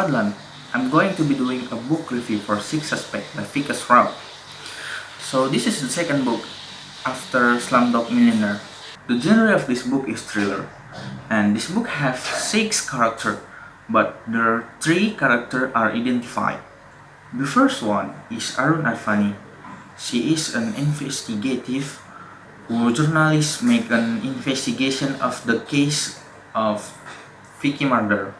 Fadlan. I'm going to be doing a book review for Six Suspects by Vikas Rao. So this is the second book after Slumdog Millionaire. The genre of this book is thriller, and this book has 6 characters, but there are 3 characters are identified. The first one is Arun Arfani. She is an investigative journalist make an investigation of the case of Vicky murder.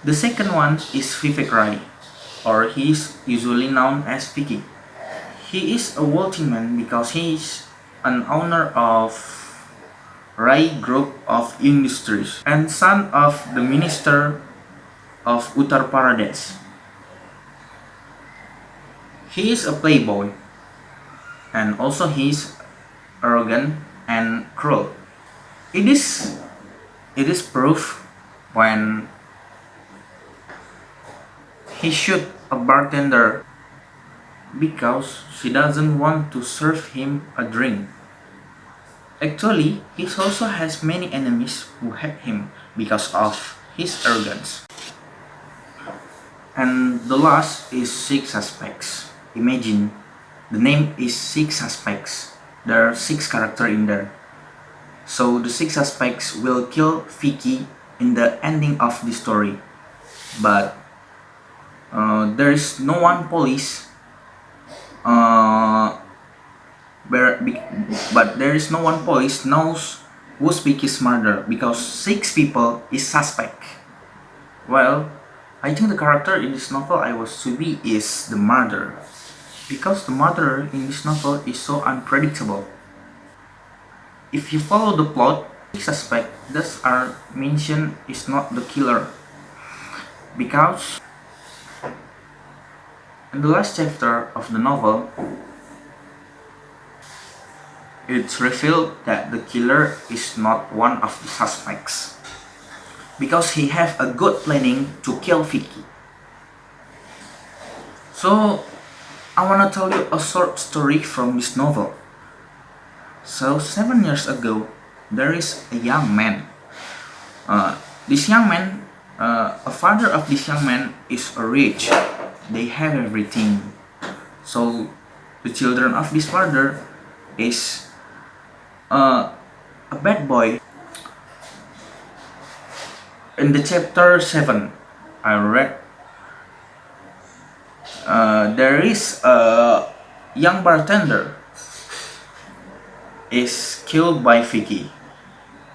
The second one is Vivek Rai, or he is usually known as Vicky. He is a wealthy man because he is an owner of Rai Group of Industries and son of the minister of Uttar Pradesh. He is a playboy, and also he is arrogant and cruel. It is proof when he shot a bartender because she doesn't want to serve him a drink. Actually, he also has many enemies who hate him because of his arrogance. And the last is Six Suspects. Imagine, the name is Six Suspects. There are 6 characters in there. So the 6 suspects will kill Vicky in the ending of the story. But there is no one police but there is no one police knows who's Vicky's murder because 6 people is suspect. Well, I think the character in this novel I was to be is the murderer, because the murderer in this novel is so unpredictable. If you follow the plot, the suspect that are mentioned is not the killer, because in the last chapter of the novel, it's revealed that the killer is not one of the suspects, because he have a good planning to kill Vicky. So I wanna tell you a short story from this novel. So 7 years ago, there is a young man. This young man, a father of this young man is rich. They have everything. So the children of this father is a bad boy. In the chapter 7, I read there is a young bartender is killed by Vicky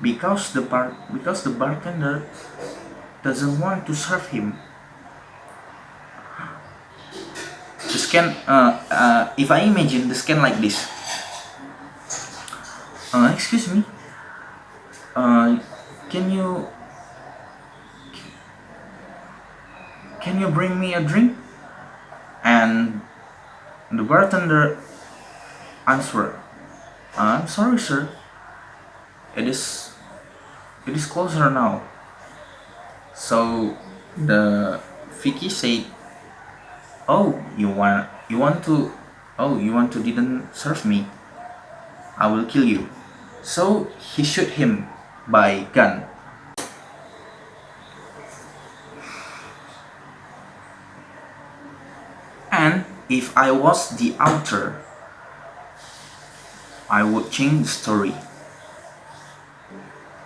because the bartender doesn't want to serve him. The scan, if I imagine the scan like this. Excuse me. Can you bring me a drink? And the bartender answered, I'm sorry, sir. It is closer now. So the Vicky said, "Oh, you want to didn't serve me. I will kill you." So he shoot him by gun. And if I was the author, I would change the story.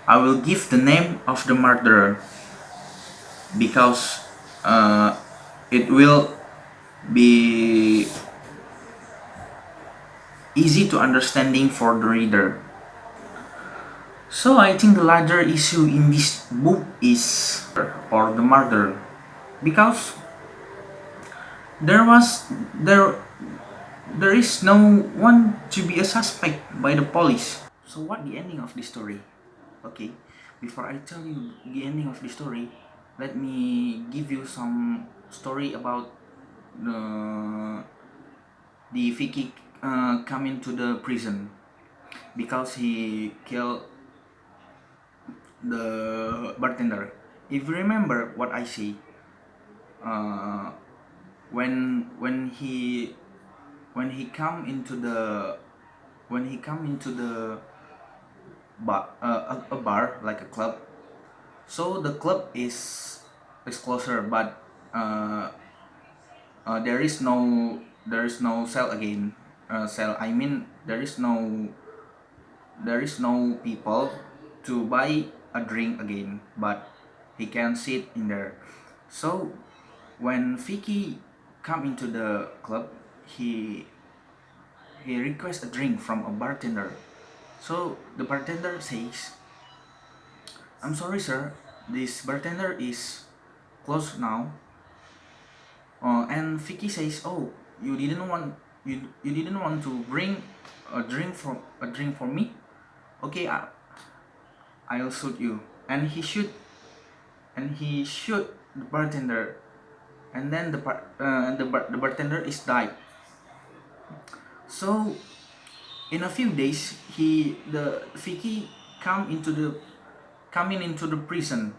I will give the name of the murderer because it will be easy to understanding for the reader. So I think the larger issue in this book is or the murderer, because there is no one to be a suspect by the police. So what the ending of the story? Okay, before I tell you the ending of the story, let me give you some story about the Vicky coming to the prison because he killed the bartender. If you remember what I say, when he come into the bar, a bar like a club. So the club is closer, but there is no sale again. Sale. I mean, there is no people to buy a drink again, but he can sit in there. So when Vicky come into the club, he requests a drink from a bartender. So the bartender says, "I'm sorry, sir. This bartender is closed now." And Vicky says, "Oh, you didn't want to bring a drink for me? Okay, I'll shoot you." And he shoot the bartender, and then the bartender is died. So in a few days, the Vicky coming into the prison.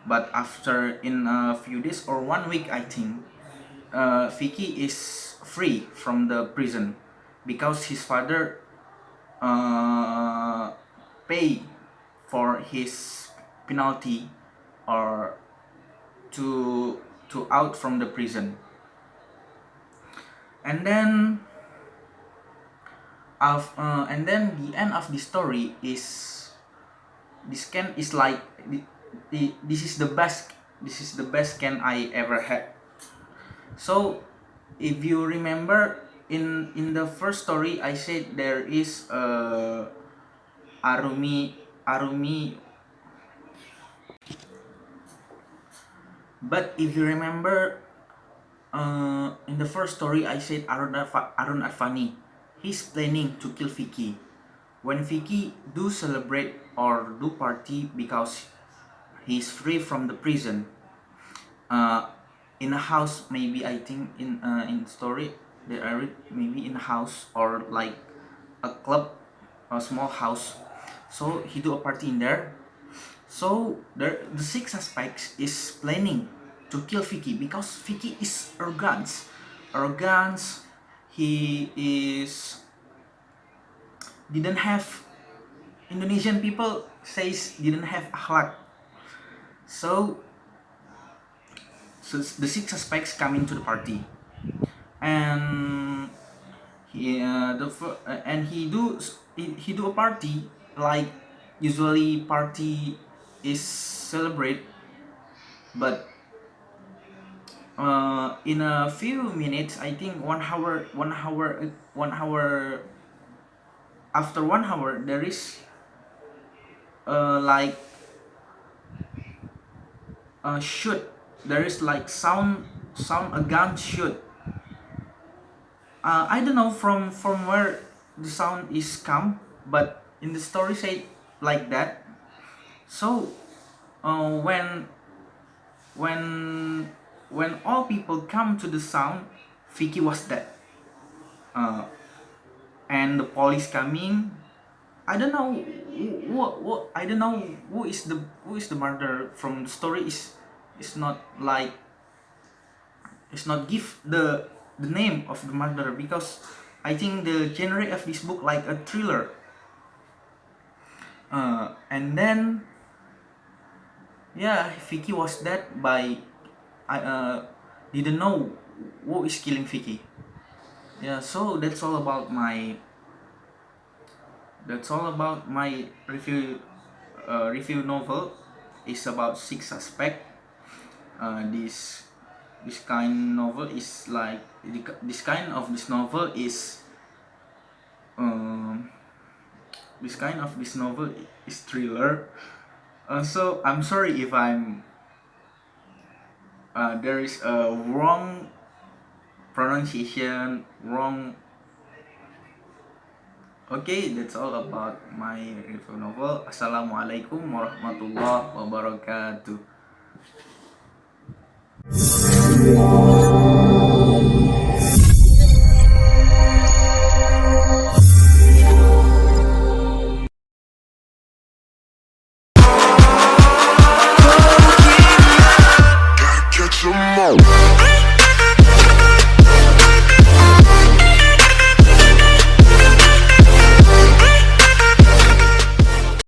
But after in a few days or 1 week, I think, Vicky is free from the prison because his father uh, pay for his penalty, or to out from the prison. And then the end of the story is, this is the best can I ever had. So if you remember, in the first story I said there is Arumi. But if you remember, in the first story I said Arun Arfani, he's planning to kill Vicky. When Vicky do celebrate or do party because he's free from the prison, uh, in a house, maybe, I think, in story that I read, maybe in a house or like a club, a small house. So he do a party in there. So the six suspects is planning to kill Vicky because Vicky is arrogant. He is didn't have, Indonesian people says, didn't have akhlak. So the six suspects come into the party, and he do a party like usually party is celebrate. But in a few minutes, I think 1 hour, 1 hour, after 1 hour, there is like shoot, there is like sound a gun shoot. I don't know from where the sound is come, but in the story say like that. So when when all people come to the sound, Vicky was dead. And the police coming. I don't know what I don't know who is the murderer. From the story is not like, it's not give the name of the murderer, because I think the genre of this book like a thriller. And then, yeah, Vicky was dead by, I didn't know who is killing Vicky. Yeah, so that's all about my review novel. It's about six suspect. This kind novel is like, this novel is thriller. So I'm sorry if there is a wrong pronunciation, wrong. Okay, that's all about my review novel. Assalamualaikum warahmatullahi wabarakatuh.